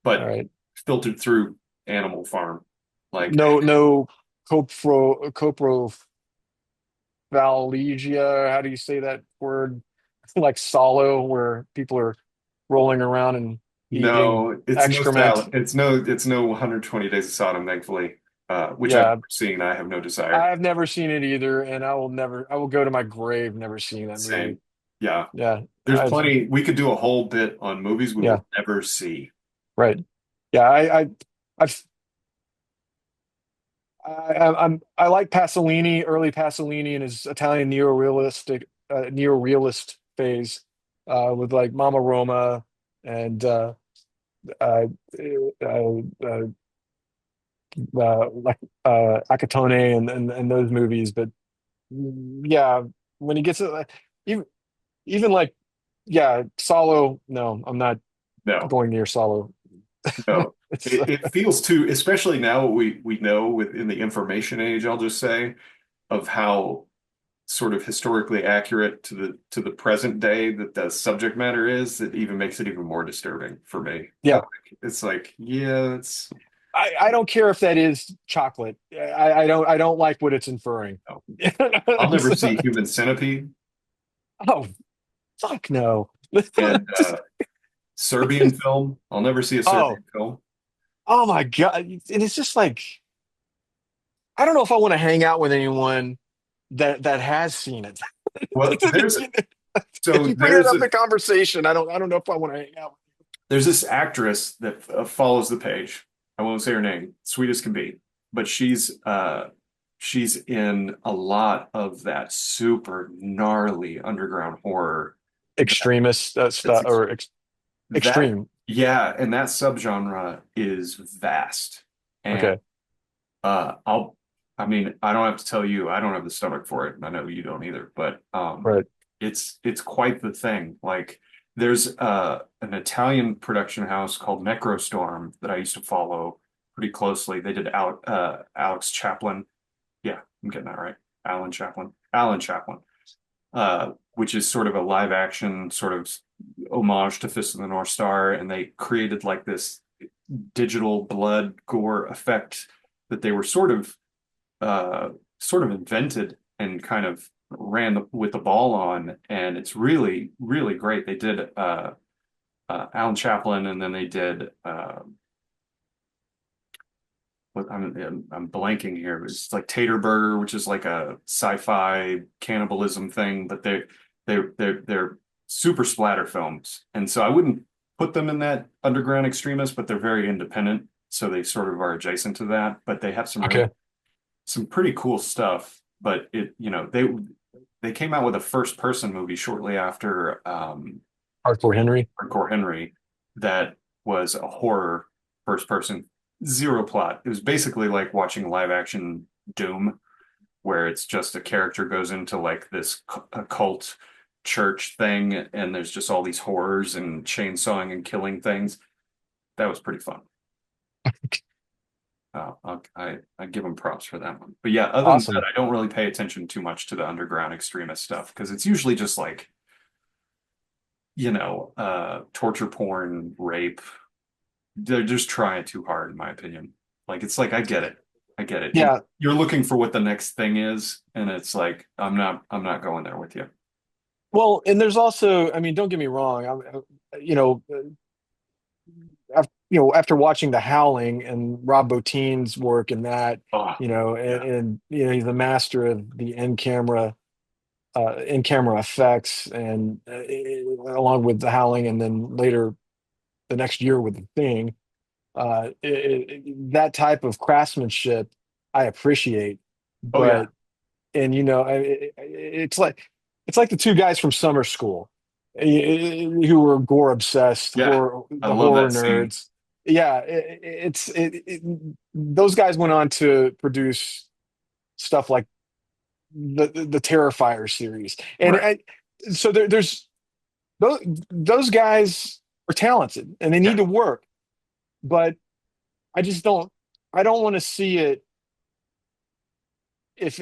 S2: but
S3: right.
S2: filtered through Animal Farm. Like
S3: No coprolalia. How do you say that word? Like solo, where people are rolling around and eating
S2: no, it's no
S3: excrement.
S2: salad. It's no 120 Days of Sodom, thankfully. Which I've
S3: Yeah,
S2: never seen. I have no desire.
S3: I've never seen it either, and I will go to my grave never seeing that movie.
S2: Same. Yeah.
S3: Yeah,
S2: There's plenty. We could do a whole bit on movies we
S3: yeah,
S2: will never see.
S3: right. Yeah, I've, I like Pasolini, early Pasolini and his Italian neorealist phase, with like Mama Roma and uh, uh, uh, like Akatone and those movies. But yeah, when he gets it, even even like yeah, Solo. No, I'm not
S2: No,
S3: going near Solo.
S2: no.
S3: It's
S2: It feels too, especially now we know within the information age, I'll just say, of how sort of historically accurate to the present day that the subject matter is, that even makes it even more disturbing for me.
S3: yeah.
S2: It's like, yeah, it's
S3: I don't care if that is chocolate. I don't like what it's inferring.
S2: no. I'll never see Human Centipede
S3: Oh, fuck no.
S2: and
S3: Just
S2: Serbian film. I'll never see a
S3: oh,
S2: Serbian film.
S3: oh my God. And it's just like I don't know if I want to hang out with anyone that has seen it.
S2: Well,
S3: If
S2: so
S3: you bring it up in conversation, I don't know if I want to hang out.
S2: there's this actress that follows the page. I won't say her name, sweet as can be, but she's in a lot of that super gnarly underground horror.
S3: Extremist
S2: That's
S3: stuff or
S2: that
S3: extreme.
S2: yeah, and that subgenre is vast. And
S3: Okay.
S2: I'll I mean, I don't have to tell you, I don't have the stomach for it, and I know you don't either, but
S3: Right.
S2: it's quite the thing. Like there's an Italian production house called Necrostorm that I used to follow pretty closely. They did out Alex Chaplin. Yeah, I'm getting that right. Alan Chaplin. Alan Chaplin. Which is sort of a live action sort of homage to Fist of the North Star, and they created like this digital blood gore effect that they were uh sort of invented and kind of with the ball on, and it's really great. They did Alan Chaplin, and then they did what I'm blanking here. It's like Tater Burger, which is like a sci-fi cannibalism thing, but they're super splatter films, and so I wouldn't put them in that underground extremist, but they're very independent, so they sort of are adjacent to that. But they have
S3: Okay.
S2: some pretty cool stuff. But they came out with a first person movie shortly after
S3: Hardcore Henry.
S2: Hardcore Henry that was a horror first person, zero plot. It was basically like watching live action Doom, where it's just a character goes into like this occult church thing, and there's just all these horrors and chainsawing and killing things. That was pretty fun. I give them props for that one. But yeah, other than that,
S3: Awesome.
S2: I don't really pay attention too much to the underground extremist stuff because it's usually just like, torture porn, rape. They're just trying too hard, in my opinion. Like it's like I get it. I get it.
S3: Yeah.
S2: You're looking for what the next thing is, and it's like I'm not going there with you.
S3: Well, and there's also, I mean, don't get me wrong. You know, after watching The Howling and Rob Bottin's work in that,
S2: Oh, yeah,
S3: and he's the master of the in camera effects, and along with The Howling, and then later the next year with The Thing, that type of craftsmanship I appreciate.
S2: oh yeah,
S3: But and it's like the two guys from summer school who were gore obsessed,
S2: yeah. I
S3: the
S2: love
S3: horror
S2: that scene.
S3: nerds. Yeah, those guys went on to produce stuff like the Terrifier series, and
S2: Right.
S3: so there's those guys are talented and they
S2: Yeah.
S3: need to work, but I just don't I don't want to see it if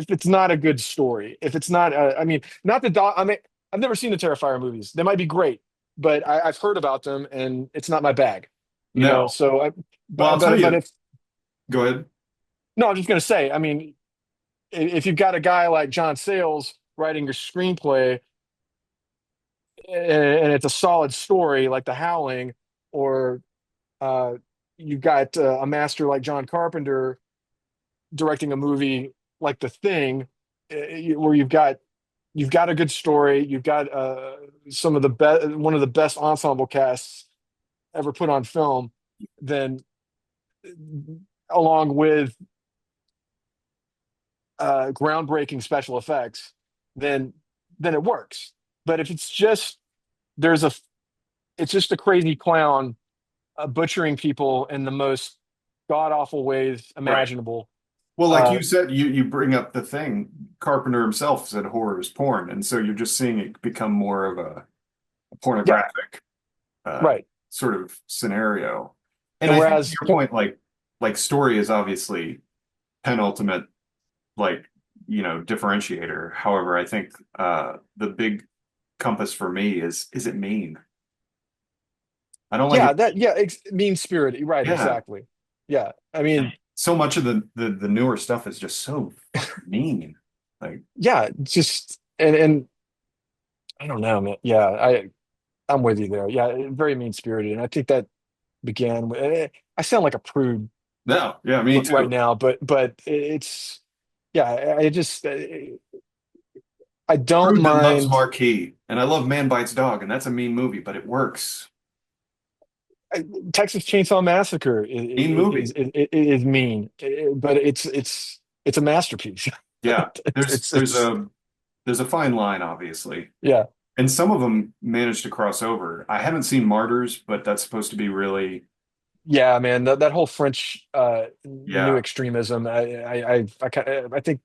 S3: it's not a good story. If it's not, I mean, not the dog. I mean, I've never seen the Terrifier movies. They might be great, but I've heard about them, and it's not my bag.
S2: No.
S3: So
S2: Well, I'll tell
S3: but
S2: you.
S3: if
S2: Go ahead.
S3: no, I'm just gonna say. I mean, if you've got a guy like John Sayles writing your screenplay, and it's a solid story like The Howling, or uh, you've got a master like John Carpenter directing a movie like The Thing, where you've got a good story. You've got some of the best, one of the best ensemble casts ever put on film. Then, along with groundbreaking special effects, then it works. But if it's just there's a it's just a crazy clown butchering people in the most god awful ways
S2: Right.
S3: imaginable.
S2: Well, like
S3: Uh,
S2: you said, you bring up the thing. Carpenter himself said horror is porn, and so you're just seeing it become more of a
S3: yeah,
S2: pornographic uh,
S3: right.
S2: sort of scenario. And
S3: And
S2: I think to
S3: whereas,
S2: your point, like story is obviously penultimate, like differentiator. However, I think the big compass for me is it mean? I don't like it.
S3: mean spirited, right?
S2: Yeah,
S3: Exactly. Yeah, I mean,
S2: so much of the newer stuff is just so fucking mean. Like,
S3: yeah, just and I don't know, man. Yeah, I'm with you there. Yeah, very mean spirited, and I think that began with. I sound like a prude
S2: no, yeah, me
S3: right
S2: too.
S3: now, but it's yeah. I don't
S2: Prude that loves
S3: mind.
S2: Marquis, and I love Man Bites Dog, and that's a mean movie, but it works.
S3: I, Texas Chainsaw Massacre
S2: Mean movie.
S3: is mean, but it's a masterpiece.
S2: Yeah,
S3: It's
S2: there's a fine line, obviously,
S3: yeah.
S2: and some of them manage to cross over. I haven't seen Martyrs, but that's supposed to be really,
S3: Yeah, man, that whole French new
S2: yeah,
S3: extremism. I think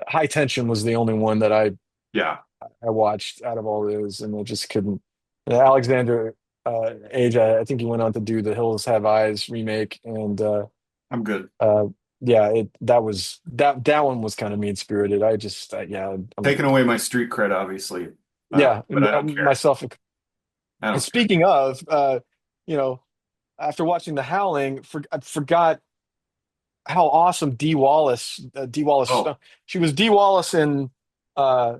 S3: High Tension was the only one that
S2: yeah.
S3: I watched out of all those, and I just couldn't. Alexander Age, I think he went on to do the Hills Have Eyes remake, and
S2: I'm good.
S3: uh, yeah, that one was kind of mean spirited. I just yeah,
S2: Taking away my street cred, obviously,
S3: yeah,
S2: but I don't care.
S3: myself.
S2: I
S3: And
S2: don't care.
S3: speaking of, you know, after watching The Howling, I forgot how awesome Dee Wallace,
S2: Oh,
S3: she was Dee Wallace in, uh,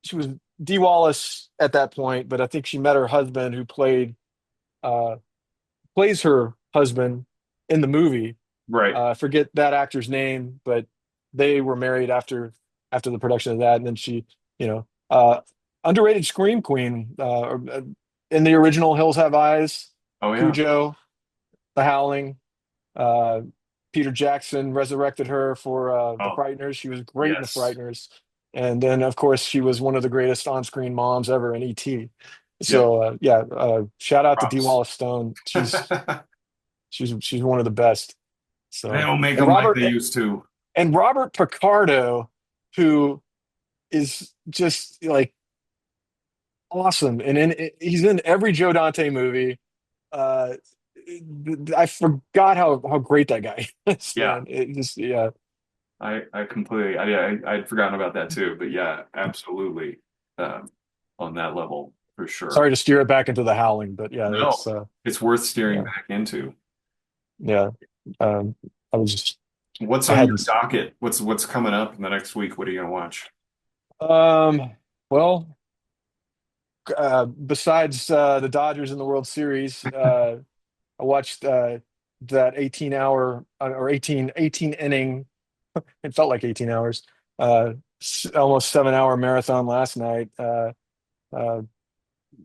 S3: she was Dee Wallace at that point, but I think she met her husband who uh, plays her husband in the movie.
S2: right.
S3: I forget that actor's name, but they were married after the production of that, and then she, you know, underrated scream queen in the original Hills Have Eyes,
S2: Oh yeah.
S3: Cujo, The Howling. Uh, Peter Jackson resurrected her for The
S2: Oh
S3: Frighteners. She was great in The
S2: yes.
S3: Frighteners, and then of course she was one of the greatest on-screen moms ever in E.T.
S2: Yep.
S3: So yeah, shout out to Dee
S2: Props.
S3: Wallace Stone. She's one of the best.
S2: They
S3: So
S2: don't make
S3: and
S2: them like they used to.
S3: Robert Picardo, who is just like awesome, and he's in every Joe Dante movie. Uh, I forgot how great that guy is,
S2: Yeah.
S3: man. It just yeah.
S2: I completely I'd forgotten about that too, but yeah, absolutely. Um, on that level for sure.
S3: Sorry to steer it back into the Howling, but yeah,
S2: No, it's worth steering
S3: yeah,
S2: back into.
S3: yeah. Um, I was just
S2: What's
S3: I
S2: on your
S3: hadn't.
S2: docket? What's coming up in the next week? What are you gonna watch?
S3: Well, besides the Dodgers in the World Series, I watched that 18-hour or 18 inning. It felt like 18 hours. Almost 7 hour marathon last night. Uh,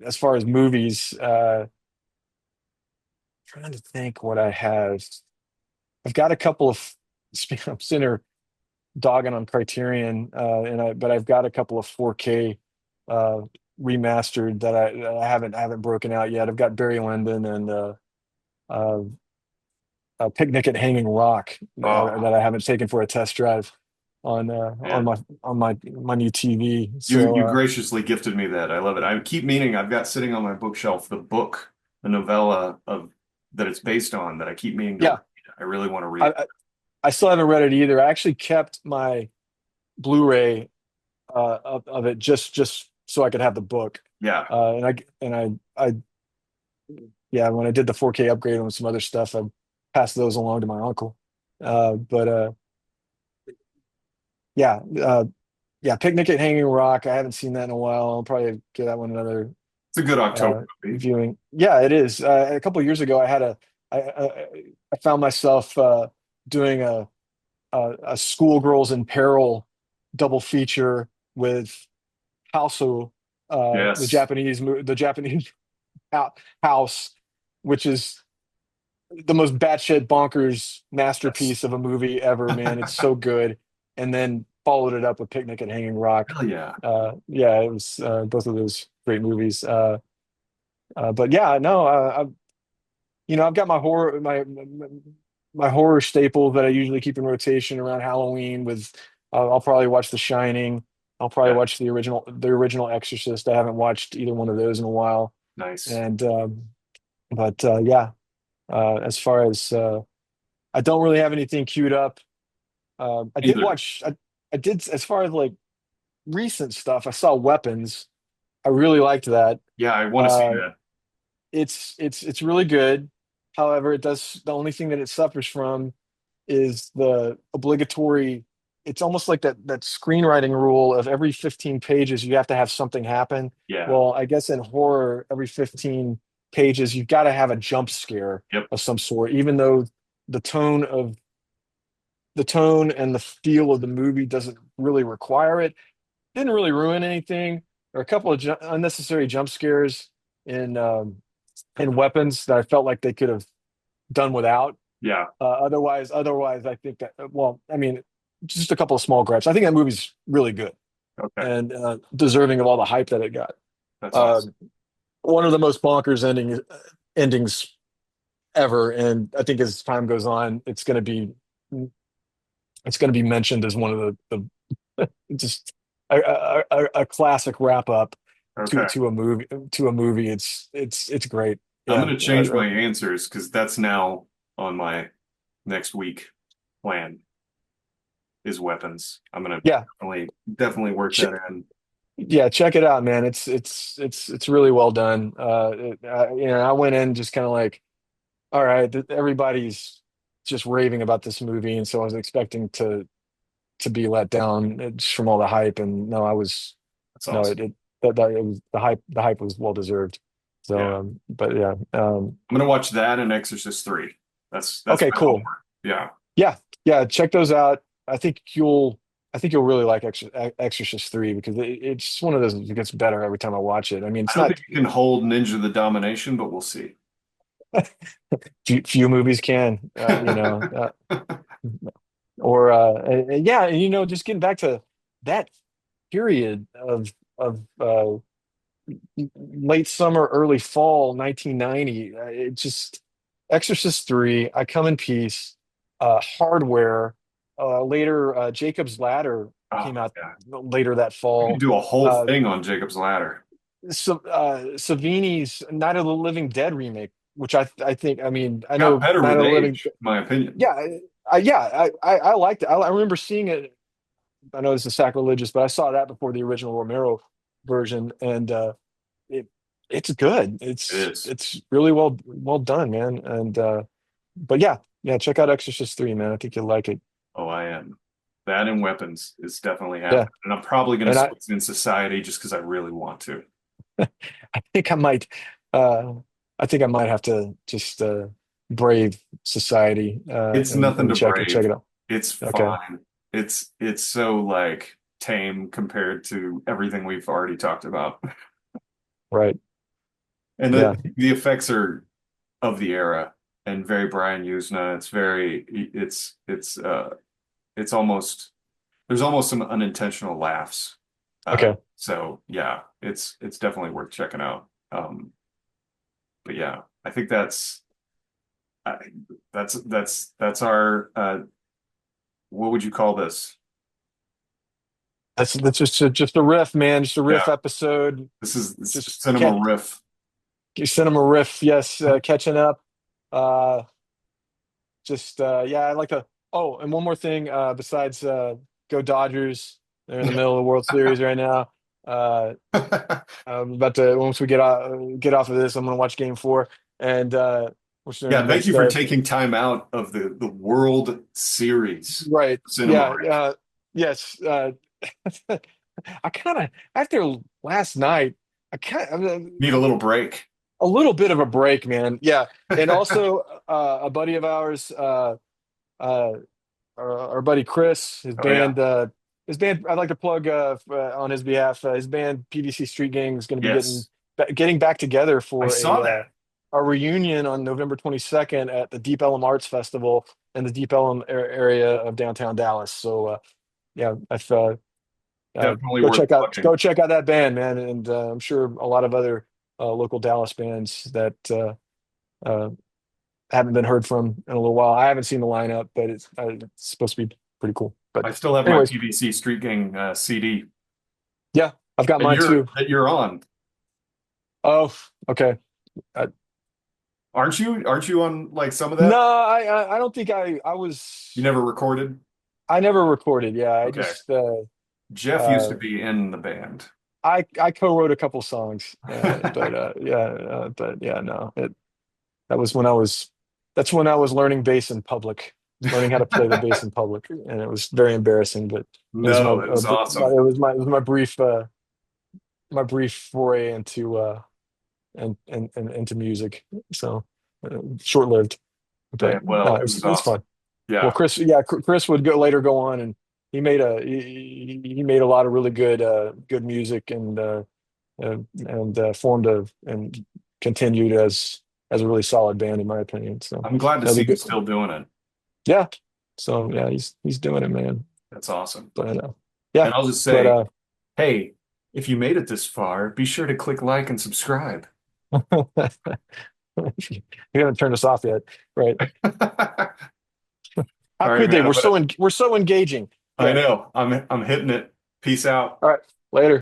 S3: as far as movies, trying to think what I have. I've got a couple of. I'm sitting there dogging on Criterion, but I've got a couple of 4K uh, remastered that I haven't broken out yet. I've got Barry Lyndon and uh, Picnic at Hanging Rock
S2: Oh,
S3: that I haven't taken for a test drive on
S2: man.
S3: my new TV.
S2: You graciously gifted me that. I love it. I keep meaning I've got sitting on my bookshelf the book, the novella of that it's based on that I keep meaning to read.
S3: Yeah,
S2: I really want to
S3: I,
S2: read.
S3: I I still haven't read it either. I actually kept my Blu-ray of it just so I could have the book.
S2: Yeah.
S3: I yeah, when I did the 4K upgrade on some other stuff, I passed those along to my uncle. But yeah, yeah, Picnic at Hanging Rock. I haven't seen that in a while. I'll probably give that one another
S2: It's a good October movie.
S3: viewing. Yeah, it is. A couple of years ago, I found myself doing a Schoolgirls in Peril double feature with Houseo,
S2: Yes.
S3: The Japanese House, which is the most batshit bonkers
S2: Yes.
S3: masterpiece of a movie ever, man. It's so good. And then followed it up with Picnic at Hanging Rock.
S2: Hell yeah.
S3: Yeah, it was both of those great movies. But yeah, no, I've got my horror staples that I usually keep in rotation around Halloween. I'll probably watch The Shining. I'll probably
S2: Yeah.
S3: watch the original Exorcist. I haven't watched either one of those in a while.
S2: Nice.
S3: And but yeah, as far as I don't really have anything queued up. I did
S2: Either.
S3: watch. I did as far as like recent stuff. I saw Weapons. I really liked that.
S2: Yeah, I want to see
S3: Uh,
S2: that.
S3: it's really good. However, it does the only thing that it suffers from is the obligatory. It's almost like that screenwriting rule of every 15 pages you have to have something happen.
S2: Yeah.
S3: Well, I guess in horror, every 15 pages you've got to have a jump scare
S2: Yep.
S3: of some sort, even though the tone of the tone and the feel of the movie doesn't really require it. Didn't really ruin anything. There are a couple of unnecessary jump scares in in Weapons that I felt like they could have done without.
S2: Yeah.
S3: Otherwise, I think that well, I mean, just a couple of small gripes. I think that movie's really good
S2: Okay.
S3: and deserving of all the hype that it got.
S2: That's awesome.
S3: Um, One of the most bonkers endings ever, and I think as time goes on, it's going to be mentioned as one of the just a classic wrap up
S2: Okay.
S3: to a movie. It's great.
S2: I'm
S3: Yeah.
S2: going to change my answers because that's now on my next week plan is weapons. I'm going to
S3: Yeah.
S2: definitely work
S3: Ch-
S2: that in.
S3: yeah, check it out, man. It's really well done. I went in just kind of like, all right, everybody's just raving about this movie, and so I was expecting to be let down just from all the hype, and no, I was
S2: That's
S3: no,
S2: awesome.
S3: it was the hype was well deserved. So,
S2: Yeah.
S3: but yeah,
S2: I'm going to watch that and Exorcist 3. That's
S3: okay,
S2: my
S3: cool.
S2: homework. Yeah.
S3: Yeah, yeah, check those out. I think you'll really like Exorcist 3 because it's just one of those that gets better every time I watch it. I mean,
S2: I
S3: it's
S2: don't
S3: not
S2: think you can hold Ninja the Domination, but we'll see.
S3: few movies can, or yeah, and, just getting back to that period of late summer, early fall 1990. It just Exorcist 3, I Come in Peace, Hardware, later Jacob's Ladder
S2: Oh,
S3: came out
S2: yeah.
S3: later that
S2: We could
S3: fall.
S2: do a whole
S3: Uh,
S2: thing on Jacob's Ladder.
S3: Savini's Night of the Living Dead remake, which I think, I mean, I
S2: Got
S3: know
S2: better
S3: Night
S2: with
S3: of the Living,
S2: age, in my opinion.
S3: yeah, I liked it. I remember seeing it. I know this is sacrilegious, but I saw that before the original Romero version, and it it's good.
S2: It is.
S3: It's really well done, man. And but yeah, check out Exorcist 3, man. I think you'll like it.
S2: Oh, I am. That and weapons is definitely
S3: Yeah,
S2: happening. And I'm probably going to
S3: and
S2: switch in society just because I really want to.
S3: I think I might. Uh, I think I might have to just brave society
S2: It's nothing
S3: and
S2: to
S3: check
S2: brave.
S3: it out.
S2: It's
S3: Okay,
S2: fine. It's so like tame compared to everything we've already talked about.
S3: right.
S2: And
S3: Yeah.
S2: the effects are of the era and very Brian Usna. It's almost there's almost some unintentional laughs.
S3: Okay.
S2: So yeah, it's definitely worth checking out. But yeah, I think I, that's our what would you call this?
S3: That's just a riff, man. Just a
S2: Yeah,
S3: riff episode.
S2: this is
S3: Just
S2: cinema riff.
S3: cinema riff. Yes, catching up. Uh, just yeah, I like to. Oh, and one more thing. Besides, go Dodgers. They're in the middle of the World Series right now. Uh, I'm about to once we get off of this, I'm gonna watch Game Four, and which they're in
S2: Yeah, thank you
S3: against
S2: for taking time out of the World Series
S3: right.
S2: Cinema
S3: Yeah.
S2: Rick.
S3: Yes. I kind of after last night, I kind of
S2: Need a little break.
S3: a little bit of a break, man. Yeah, and also a buddy of ours, uh, our buddy Chris,
S2: Oh yeah.
S3: his band. I'd like to plug on his behalf. His band PVC Street Gang is going to be
S2: Yes.
S3: getting back together
S2: I
S3: for
S2: saw that.
S3: a reunion on November 22nd at the Deep Ellum Arts Festival in the Deep Ellum area of downtown Dallas. So yeah, I've
S2: Definitely worth plugging.
S3: go check out that band, man, and I'm sure a lot of other local Dallas bands that uh, haven't been heard from in a little while. I haven't seen the lineup, but it's supposed to be pretty cool. But
S2: I still have my
S3: anyways,
S2: PVC Street Gang CD
S3: yeah, I've got mine too.
S2: that you're on.
S3: Oh, okay. Uh,
S2: Aren't you on like some of
S3: no,
S2: that?
S3: I don't think I
S2: You
S3: was.
S2: never recorded?
S3: I never recorded. Yeah, I
S2: Okay.
S3: just
S2: Jeff used
S3: uh,
S2: to be in the band.
S3: I co-wrote a couple songs, but yeah, no, that was when I was that's when I was learning bass in public, learning how to play the bass in public, and it was very embarrassing. But it was
S2: No, it was awesome.
S3: it was my brief foray into and into music. So short lived,
S2: Yeah,
S3: but no,
S2: well, it was
S3: it's
S2: awesome.
S3: fun. Well,
S2: Yeah.
S3: Chris would later go on, and he made a lot of really good music and formed and continued as a really solid band in my opinion. So
S2: I'm glad to
S3: that'll
S2: see
S3: be
S2: you
S3: good.
S2: still doing it.
S3: Yeah. So yeah, he's doing it, man.
S2: That's awesome.
S3: But yeah,
S2: And I'll just
S3: but
S2: say, hey, if you made it this far, be sure to click like and subscribe.
S3: you haven't turned us off yet, right? How
S2: All right,
S3: could they?
S2: man.
S3: We're so engaging.
S2: I
S3: Yeah.
S2: know. I'm hitting it. Peace out.
S3: All right. Later.